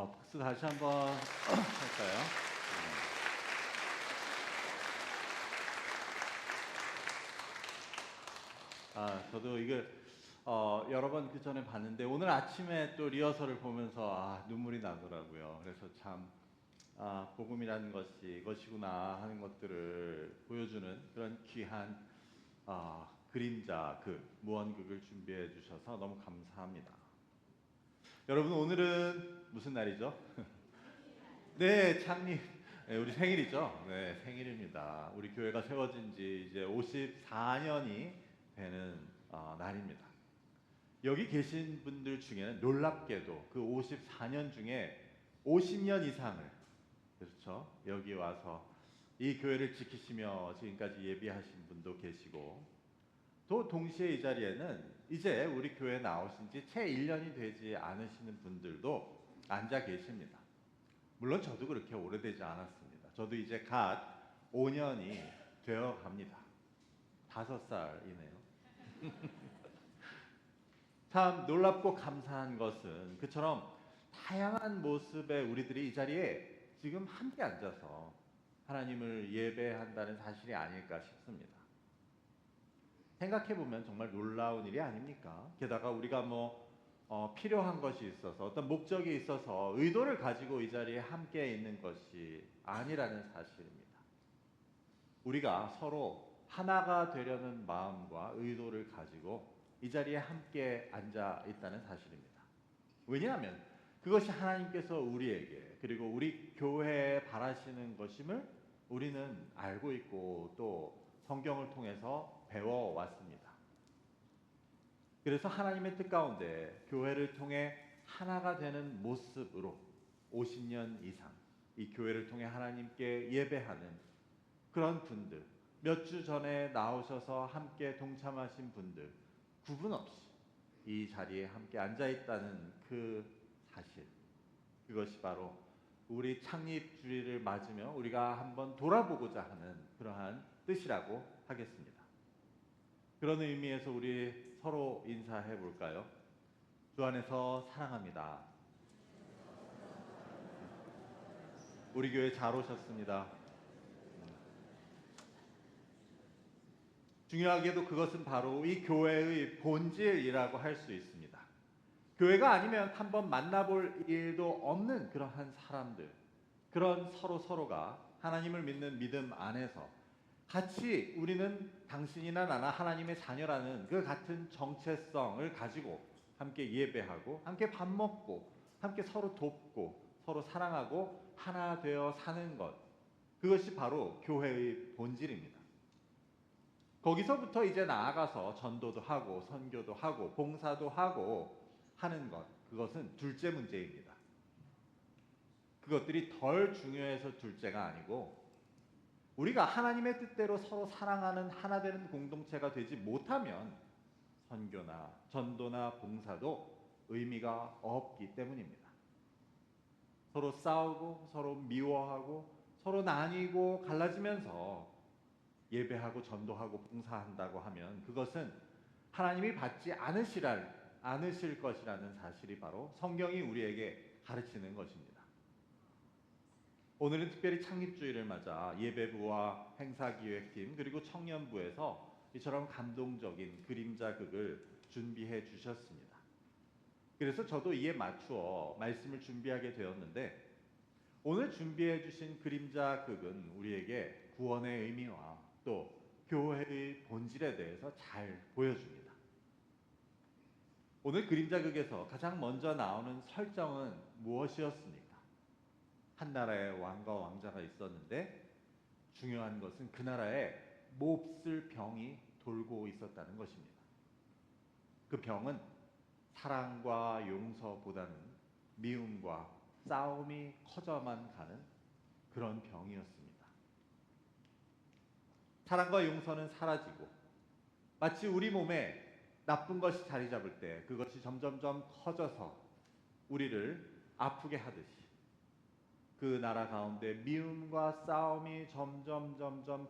박수 다시 한번 할까요? 저도 이걸 여러 번 그 전에 봤는데 오늘 아침에 또 리허설을 보면서 눈물이 나더라고요. 그래서 참 복음이라는 것이 이것이구나 하는 것들을 보여주는 그런 귀한 그림자 무언극을 준비해 주셔서 너무 감사합니다. 여러분, 오늘은 무슨 날이죠? 네, 창립. 네, 우리 생일이죠. 네, 생일입니다. 우리 교회가 세워진 지 이제 54년이 되는 날입니다. 여기 계신 분들 중에는 놀랍게도 그 54년 중에 50년 이상을, 그렇죠, 여기 와서 이 교회를 지키시며 지금까지 예비하신 분도 계시고, 또 동시에 이 자리에는 이제 우리 교회에 나오신 지 채 1년이 되지 않으시는 분들도 앉아 계십니다. 물론 저도 그렇게 오래되지 않았습니다. 저도 이제 갓 5년이 되어 갑니다. 5살이네요. 참 놀랍고 감사한 것은 그처럼 다양한 모습의 우리들이 이 자리에 지금 함께 앉아서 하나님을 예배한다는 사실이 아닐까 싶습니다. 생각해보면 정말 놀라운 일이 아닙니까? 게다가 우리가 필요한 것이 있어서, 어떤 목적이 있어서 의도를 가지고 이 자리에 함께 있는 것이 아니라는 사실입니다. 우리가 서로 하나가 되려는 마음과 의도를 가지고 이 자리에 함께 앉아 있다는 사실입니다. 왜냐하면 그것이 하나님께서 우리에게, 그리고 우리 교회에 바라시는 것임을 우리는 알고 있고 또 성경을 통해서 배워왔습니다. 그래서 하나님의 뜻 가운데 교회를 통해 하나가 되는 모습으로 50년 이상 이 교회를 통해 하나님께 예배하는 그런 분들, 몇 주 전에 나오셔서 함께 동참하신 분들, 구분 없이 이 자리에 함께 앉아있다는 그 사실, 그것이 바로 우리 창립주일을 맞으며 우리가 한번 돌아보고자 하는 그러한 뜻이라고 하겠습니다. 그런 의미에서 우리 서로 인사해 볼까요? 주 안에서 사랑합니다. 우리 교회 잘 오셨습니다. 중요하게도 그것은 바로 이 교회의 본질이라고 할 수 있습니다. 교회가 아니면 한번 만나볼 일도 없는 그러한 사람들, 그런 서로가 하나님을 믿는 믿음 안에서 같이 우리는 당신이나 나나 하나님의 자녀라는 그 같은 정체성을 가지고 함께 예배하고 함께 밥 먹고 함께 서로 돕고 서로 사랑하고 하나 되어 사는 것, 그것이 바로 교회의 본질입니다. 거기서부터 이제 나아가서 전도도 하고 선교도 하고 봉사도 하고 하는 것, 그것은 둘째 문제입니다. 그것들이 덜 중요해서 둘째가 아니고, 우리가 하나님의 뜻대로 서로 사랑하는 하나 되는 공동체가 되지 못하면 선교나 전도나 봉사도 의미가 없기 때문입니다. 서로 싸우고 서로 미워하고 서로 나뉘고 갈라지면서 예배하고 전도하고 봉사한다고 하면 그것은 하나님이 받지 않으실 것이라는 사실이 바로 성경이 우리에게 가르치는 것입니다. 오늘은 특별히 창립주일을 맞아 예배부와 행사기획팀 그리고 청년부에서 이처럼 감동적인 그림자극을 준비해 주셨습니다. 그래서 저도 이에 맞추어 말씀을 준비하게 되었는데, 오늘 준비해 주신 그림자극은 우리에게 구원의 의미와 또 교회의 본질에 대해서 잘 보여줍니다. 오늘 그림자극에서 가장 먼저 나오는 설정은 무엇이었습니까? 한 나라에 왕과 왕자가 있었는데 중요한 것은 그 나라에 몹쓸 병이 돌고 있었다는 것입니다. 그 병은 사랑과 용서보다는 미움과 싸움이 커져만 가는 그런 병이었습니다. 사랑과 용서는 사라지고 마치 우리 몸에 나쁜 것이 자리 잡을 때 그것이 점점점 커져서 우리를 아프게 하듯이 그 나라 가운데 미움과 싸움이 점점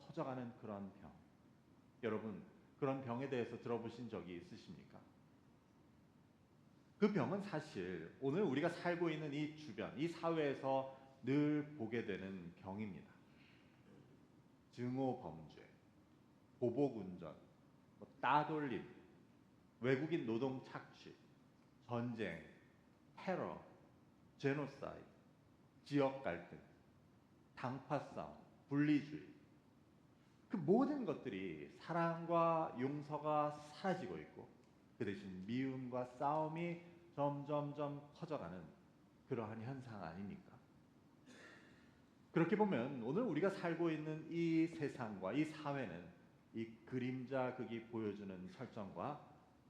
커져가는 그런 병. 여러분, 그런 병에 대해서 들어보신 적이 있으십니까? 그 병은 사실 오늘 우리가 살고 있는 이 주변, 이 사회에서 늘 보게 되는 병입니다. 증오 범죄, 보복 운전, 따돌림, 외국인 노동 착취, 전쟁, 테러, 제노사이드, 지역 갈등, 당파 싸움, 분리주의, 그 모든 것들이 사랑과 용서가 사라지고 있고 그 대신 미움과 싸움이 점점점 커져가는 그러한 현상 아닙니까? 그렇게 보면 오늘 우리가 살고 있는 이 세상과 이 사회는 이 그림자 극이 보여주는 설정과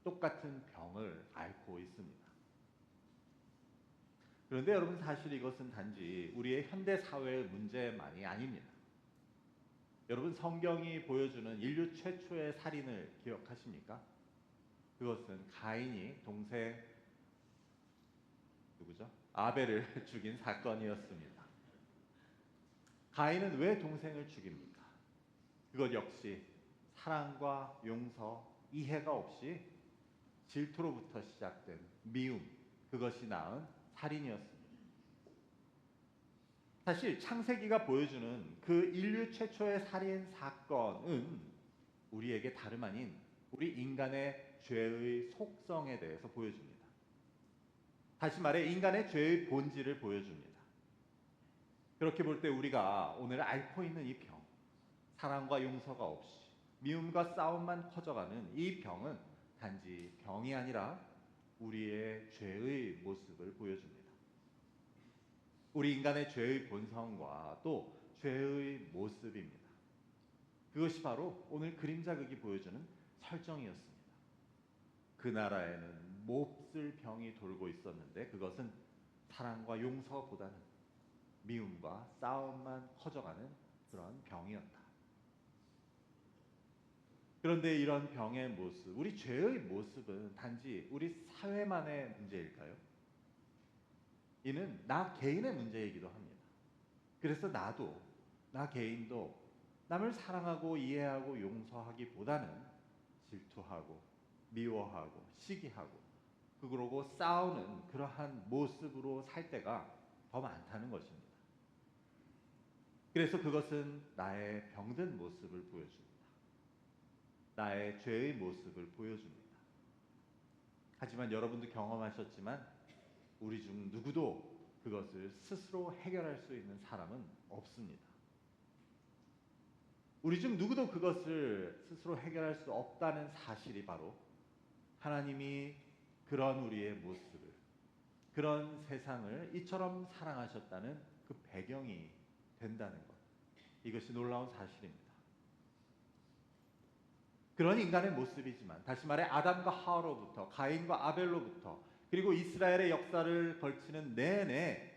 똑같은 병을 앓고 있습니다. 그런데 여러분, 사실 이것은 단지 우리의 현대 사회의 문제만이 아닙니다. 여러분, 성경이 보여주는 인류 최초의 살인을 기억하십니까? 그것은 가인이 동생 누구죠? 아벨을 죽인 사건이었습니다. 가인은 왜 동생을 죽입니까? 그것 역시 사랑과 용서, 이해가 없이 질투로부터 시작된 미움, 그것이 낳은 살인이었습니다. 사실 창세기가 보여주는 그 인류 최초의 살인 사건은 우리에게 다름 아닌 우리 인간의 죄의 속성에 대해서 보여줍니다. 다시 말해 인간의 죄의 본질을 보여줍니다. 그렇게 볼 때 우리가 오늘 앓고 있는 이 병, 사랑과 용서가 없이 미움과 싸움만 커져가는 이 병은 단지 병이 아니라 우리의 죄의 모습을 보여줍니다. 우리 인간의 죄의 본성과 또 죄의 모습입니다. 그것이 바로 오늘 그림자극이 보여주는 설정이었습니다. 그 나라에는 몹쓸 병이 돌고 있었는데 그것은 사랑과 용서보다는 미움과 싸움만 커져가는 그런 병이었다. 그런데 이런 병의 모습, 우리 죄의 모습은 단지 우리 사회만의 문제일까요? 이는 나 개인의 문제이기도 합니다. 그래서 나 개인도 남을 사랑하고 이해하고 용서하기보다는 질투하고 미워하고 시기하고 그러고 싸우는 그러한 모습으로 살 때가 더 많다는 것입니다. 그래서 그것은 나의 병든 모습을 보여줍니다. 나의 죄의 모습을 보여줍니다. 하지만 여러분도 경험하셨지만 우리 중 누구도 그것을 스스로 해결할 수 있는 사람은 없습니다. 우리 중 누구도 그것을 스스로 해결할 수 없다는 사실이 바로 하나님이 그런 우리의 모습을, 그런 세상을 이처럼 사랑하셨다는 그 배경이 된다는 것. 이것이 놀라운 사실입니다. 그런 인간의 모습이지만 다시 말해 아담과 하와로부터 가인과 아벨로부터 그리고 이스라엘의 역사를 걸치는 내내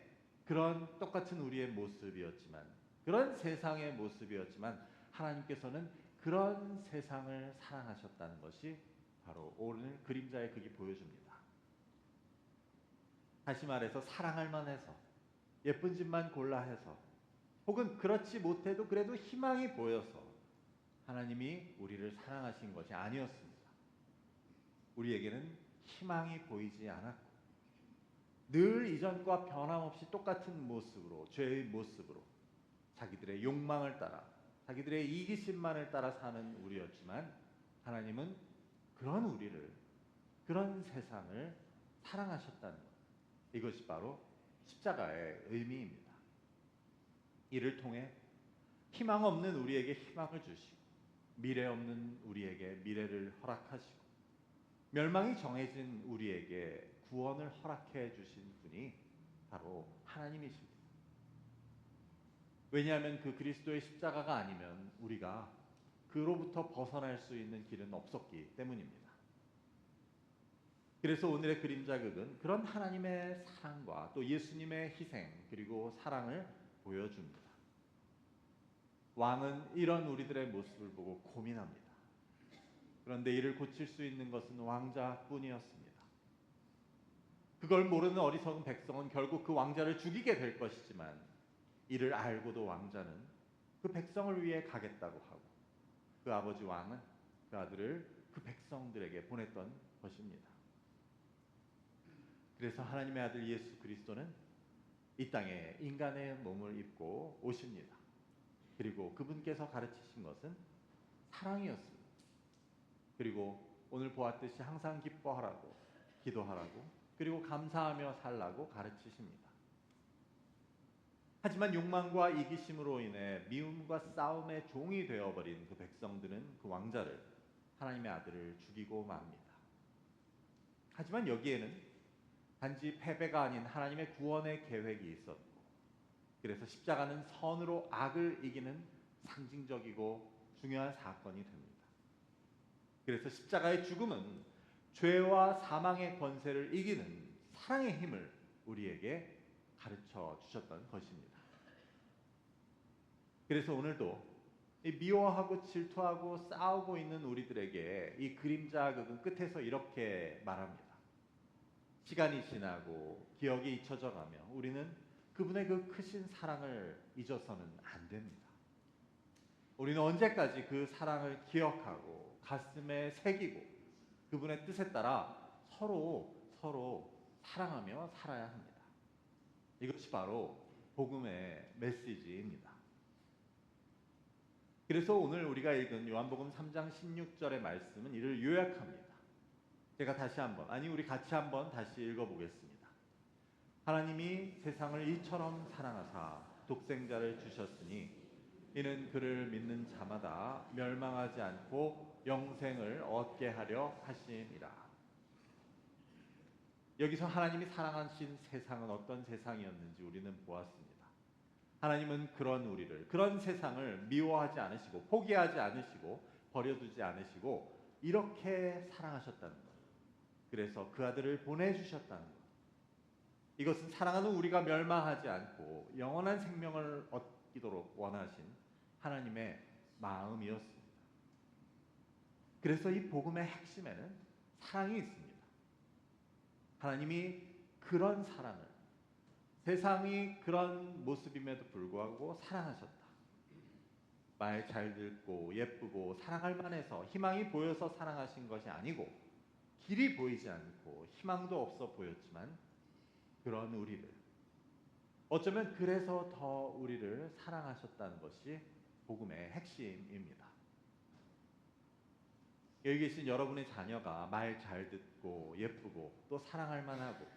그런 똑같은 우리의 모습이었지만 그런 세상의 모습이었지만 하나님께서는 그런 세상을 사랑하셨다는 것이 바로 오늘 그림자의 극이 보여줍니다. 다시 말해서 사랑할 만해서 예쁜 집만 골라 해서 혹은 그렇지 못해도 그래도 희망이 보여서 하나님이 우리를 사랑하신 것이 아니었습니다. 우리에게는 희망이 보이지 않았고 늘 이전과 변함없이 똑같은 모습으로 죄의 모습으로 자기들의 욕망을 따라 자기들의 이기심만을 따라 사는 우리였지만 하나님은 그런 우리를 그런 세상을 사랑하셨다는 것. 이것이 바로 십자가의 의미입니다. 이를 통해 희망 없는 우리에게 희망을 주시고 미래 없는 우리에게 미래를 허락하시고 멸망이 정해진 우리에게 구원을 허락해 주신 분이 바로 하나님이십니다. 왜냐하면 그 그리스도의 십자가가 아니면 우리가 그로부터 벗어날 수 있는 길은 없었기 때문입니다. 그래서 오늘의 그림자극은 그런 하나님의 사랑과 또 예수님의 희생 그리고 사랑을 보여줍니다. 왕은 이런 우리들의 모습을 보고 고민합니다. 그런데 이를 고칠 수 있는 것은 왕자뿐이었습니다. 그걸 모르는 어리석은 백성은 결국 그 왕자를 죽이게 될 것이지만 이를 알고도 왕자는 그 백성을 위해 가겠다고 하고 그 아버지 왕은 그 아들을 그 백성들에게 보냈던 것입니다. 그래서 하나님의 아들 예수 그리스도는 이 땅에 인간의 몸을 입고 오십니다. 그리고 그분께서 가르치신 것은 사랑이었습니다. 그리고 오늘 보았듯이 항상 기뻐하라고, 기도하라고, 그리고 감사하며 살라고 가르치십니다. 하지만 욕망과 이기심으로 인해 미움과 싸움의 종이 되어버린 그 백성들은 그 왕자를, 하나님의 아들을 죽이고 맙니다. 하지만 여기에는 단지 패배가 아닌 하나님의 구원의 계획이 있었고, 그래서 십자가는 선으로 악을 이기는 상징적이고 중요한 사건이 됩니다. 그래서 십자가의 죽음은 죄와 사망의 권세를 이기는 사랑의 힘을 우리에게 가르쳐 주셨던 것입니다. 그래서 오늘도 미워하고 질투하고 싸우고 있는 우리들에게 이 그림자 극은 끝에서 이렇게 말합니다. 시간이 지나고 기억이 잊혀져 가며 우리는 그분의 그 크신 사랑을 잊어서는 안 됩니다. 우리는 언제까지 그 사랑을 기억하고 가슴에 새기고 그분의 뜻에 따라 서로 사랑하며 살아야 합니다. 이것이 바로 복음의 메시지입니다. 그래서 오늘 우리가 읽은 요한복음 3장 16절의 말씀은 이를 요약합니다. 제가 우리 같이 한번 다시 읽어보겠습니다. 하나님이 세상을 이처럼 사랑하사 독생자를 주셨으니 이는 그를 믿는 자마다 멸망하지 않고 영생을 얻게 하려 하심이라. 여기서 하나님이 사랑하신 세상은 어떤 세상이었는지 우리는 보았습니다. 하나님은 그런 세상을 미워하지 않으시고 포기하지 않으시고 버려두지 않으시고 이렇게 사랑하셨다는 것. 그래서 그 아들을 보내주셨다는 것. 이것은 사랑하는 우리가 멸망하지 않고 영원한 생명을 얻기도록 원하신 하나님의 마음이었습니다. 그래서 이 복음의 핵심에는 사랑이 있습니다. 하나님이 그런 사랑을, 세상이 그런 모습임에도 불구하고 사랑하셨다. 말 잘 듣고 예쁘고 사랑할 만해서 희망이 보여서 사랑하신 것이 아니고 길이 보이지 않고 희망도 없어 보였지만 그런 우리를, 어쩌면 그래서 더 우리를 사랑하셨다는 것이 복음의 핵심입니다. 여기 계신 여러분의 자녀가 말 잘 듣고 예쁘고 또 사랑할 만하고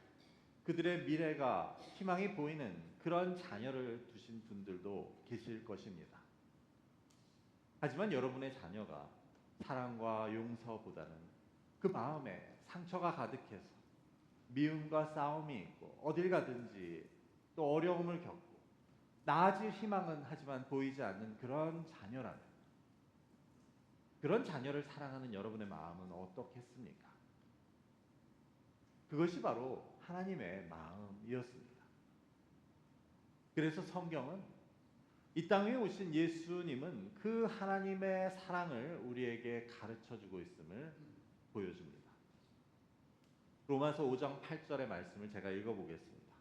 그들의 미래가 희망이 보이는 그런 자녀를 두신 분들도 계실 것입니다. 하지만 여러분의 자녀가 사랑과 용서보다는 그 마음에 상처가 가득해서 미움과 싸움이 있고 어딜 가든지 또 어려움을 겪고 나아질 희망은 하지만 보이지 않는 그런 자녀라면, 그런 자녀를 사랑하는 여러분의 마음은 어떻겠습니까? 그것이 바로 하나님의 마음이었습니다. 그래서 성경은 이 땅에 오신 예수님은 그 하나님의 사랑을 우리에게 가르쳐주고 있음을 보여줍니다. 로마서 5장 8절의 말씀을 제가 읽어보겠습니다.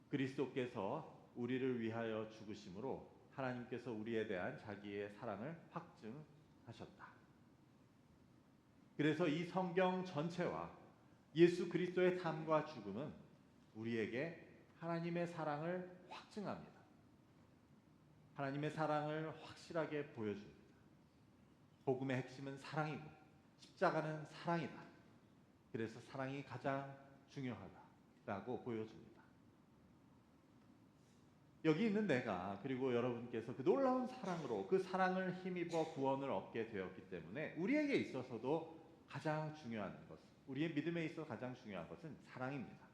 그리스도께서 우리를 위하여 죽으심으로 하나님께서 우리에 대한 자기의 사랑을 확증하셨다. 그래서 이 성경 전체와 예수 그리스도의 삶과 죽음은 우리에게 하나님의 사랑을 확증합니다. 하나님의 사랑을 확실하게 보여줍니다. 복음의 핵심은 사랑이고 십자가는 사랑이다. 그래서 사랑이 가장 중요하다라고 보여줍니다. 여기 있는 내가 그리고 여러분께서 그 놀라운 사랑으로 그 사랑을 힘입어 구원을 얻게 되었기 때문에 우리에게 있어서도 가장 중요한 것, 우리의 믿음에 있어 가장 중요한 것은 사랑입니다.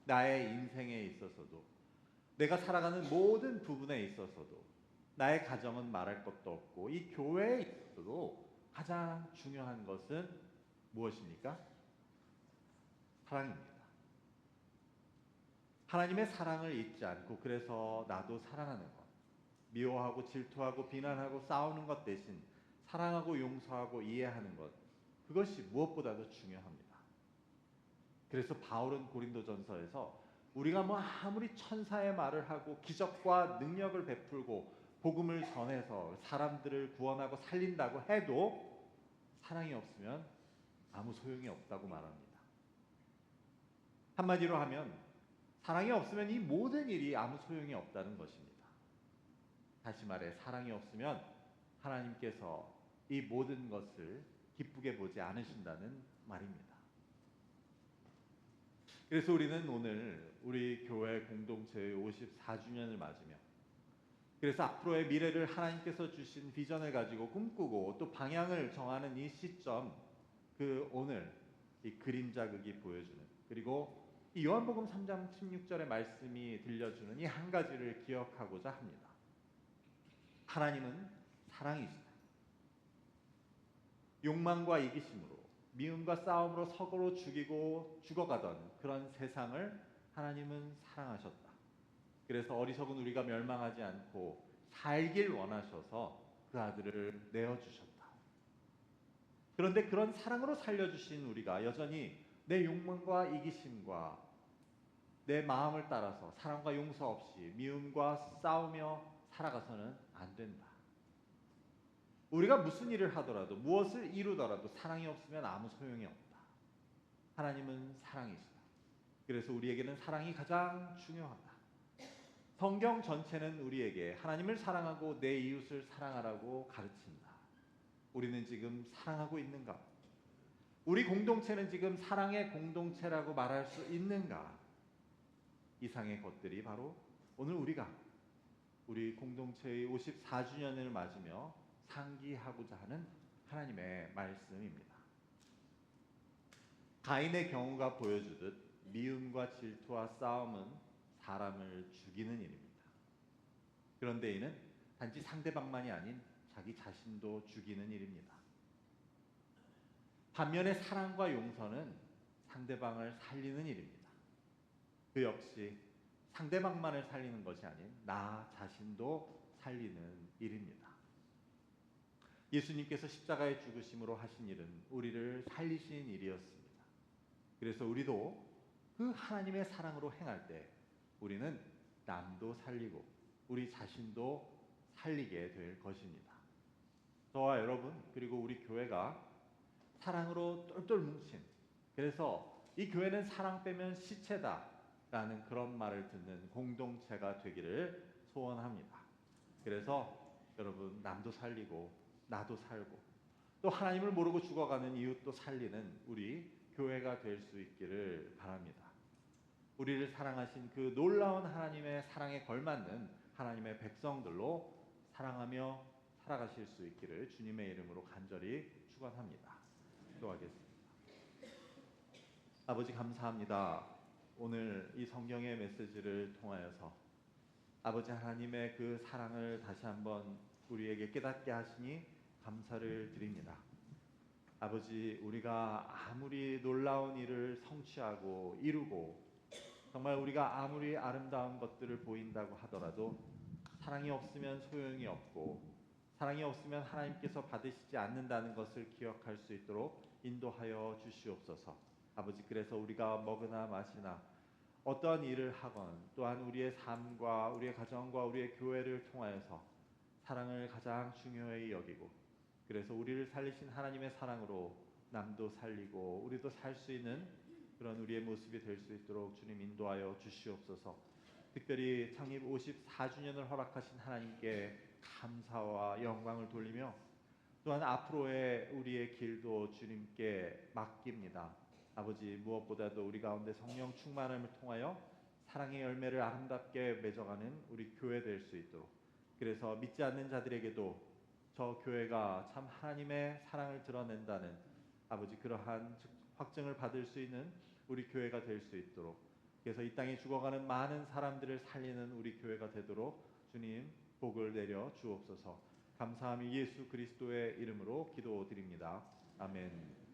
나의 인생에 있어서도, 내가 살아가는 모든 부분에 있어서도, 나의 가정은 말할 것도 없고 이 교회에 있어서도 가장 중요한 것은 무엇입니까? 사랑입니다. 하나님의 사랑을 잊지 않고 그래서 나도 사랑하는 것, 미워하고 질투하고 비난하고 싸우는 것 대신 사랑하고 용서하고 이해하는 것, 그것이 무엇보다도 중요합니다. 그래서 바울은 고린도전서에서 우리가 아무리 천사의 말을 하고 기적과 능력을 베풀고 복음을 전해서 사람들을 구원하고 살린다고 해도 사랑이 없으면 아무 소용이 없다고 말합니다. 한마디로 하면 사랑이 없으면 이 모든 일이 아무 소용이 없다는 것입니다. 다시 말해 사랑이 없으면 하나님께서 이 모든 것을 기쁘게 보지 않으신다는 말입니다. 그래서 우리는 오늘 우리 교회 공동체의 54주년을 맞으며 그래서 앞으로의 미래를 하나님께서 주신 비전을 가지고 꿈꾸고 또 방향을 정하는 이 시점, 그 오늘 이 그림자극이 보여주는, 그리고 이 요한복음 3장 16절의 말씀이 들려주는 이 한 가지를 기억하고자 합니다. 하나님은 사랑이시다. 욕망과 이기심으로, 미움과 싸움으로 서로 죽이고 죽어가던 그런 세상을 하나님은 사랑하셨다. 그래서 어리석은 우리가 멸망하지 않고 살길 원하셔서 그 아들을 내어주셨다. 그런데 그런 사랑으로 살려주신 우리가 여전히 내 욕망과 이기심과 내 마음을 따라서 사랑과 용서 없이 미움과 싸우며 살아가서는 안 된다. 우리가 무슨 일을 하더라도 무엇을 이루더라도 사랑이 없으면 아무 소용이 없다. 하나님은 사랑이시다. 그래서 우리에게는 사랑이 가장 중요하다. 성경 전체는 우리에게 하나님을 사랑하고 내 이웃을 사랑하라고 가르친다. 우리는 지금 사랑하고 있는가? 우리 공동체는 지금 사랑의 공동체라고 말할 수 있는가? 이상의 것들이 바로 오늘 우리 공동체의 54주년을 맞으며 상기하고자 하는 하나님의 말씀입니다. 가인의 경우가 보여주듯 미움과 질투와 싸움은 사람을 죽이는 일입니다. 그런데 이는 단지 상대방만이 아닌 자기 자신도 죽이는 일입니다. 반면에 사랑과 용서는 상대방을 살리는 일입니다. 그 역시 상대방만을 살리는 것이 아닌 나 자신도 살리는 일입니다. 예수님께서 십자가에 죽으심으로 하신 일은 우리를 살리신 일이었습니다. 그래서 우리도 그 하나님의 사랑으로 행할 때 우리는 남도 살리고 우리 자신도 살리게 될 것입니다. 저와 여러분 그리고 우리 교회가 사랑으로 똘똘 뭉친, 그래서 이 교회는 사랑 빼면 시체다 라는 그런 말을 듣는 공동체가 되기를 소원합니다. 그래서 여러분 남도 살리고 나도 살고 또 하나님을 모르고 죽어가는 이웃도 살리는 우리 교회가 될 수 있기를 바랍니다. 우리를 사랑하신 그 놀라운 하나님의 사랑에 걸맞는 하나님의 백성들로 사랑하며 살아가실 수 있기를 주님의 이름으로 간절히 축원합니다. 기도하겠습니다. 아버지 감사합니다. 오늘 이 성경의 메시지를 통하여서 아버지 하나님의 그 사랑을 다시 한번 우리에게 깨닫게 하시니 감사를 드립니다. 아버지 우리가 아무리 놀라운 일을 성취하고 이루고 정말 우리가 아무리 아름다운 것들을 보인다고 하더라도 사랑이 없으면 소용이 없고 사랑이 없으면 하나님께서 받으시지 않는다는 것을 기억할 수 있도록 인도하여 주시옵소서. 아버지 그래서 우리가 먹으나 마시나 어떠한 일을 하건 또한 우리의 삶과 우리의 가정과 우리의 교회를 통하여서 사랑을 가장 중요히 여기고 그래서 우리를 살리신 하나님의 사랑으로 남도 살리고 우리도 살 수 있는 그런 우리의 모습이 될 수 있도록 주님 인도하여 주시옵소서. 특별히 창립 54주년을 허락하신 하나님께 감사와 영광을 돌리며 또한 앞으로의 우리의 길도 주님께 맡깁니다. 아버지 무엇보다도 우리 가운데 성령 충만함을 통하여 사랑의 열매를 아름답게 맺어가는 우리 교회 될 수 있도록 그래서 믿지 않는 자들에게도 저 교회가 참 하나님의 사랑을 드러낸다는 아버지 그러한 확증을 받을 수 있는 우리 교회가 될 수 있도록 그래서 이 땅에 죽어가는 많은 사람들을 살리는 우리 교회가 되도록 주님 복을 내려 주옵소서. 감사함이 예수 그리스도의 이름으로 기도드립니다. 아멘.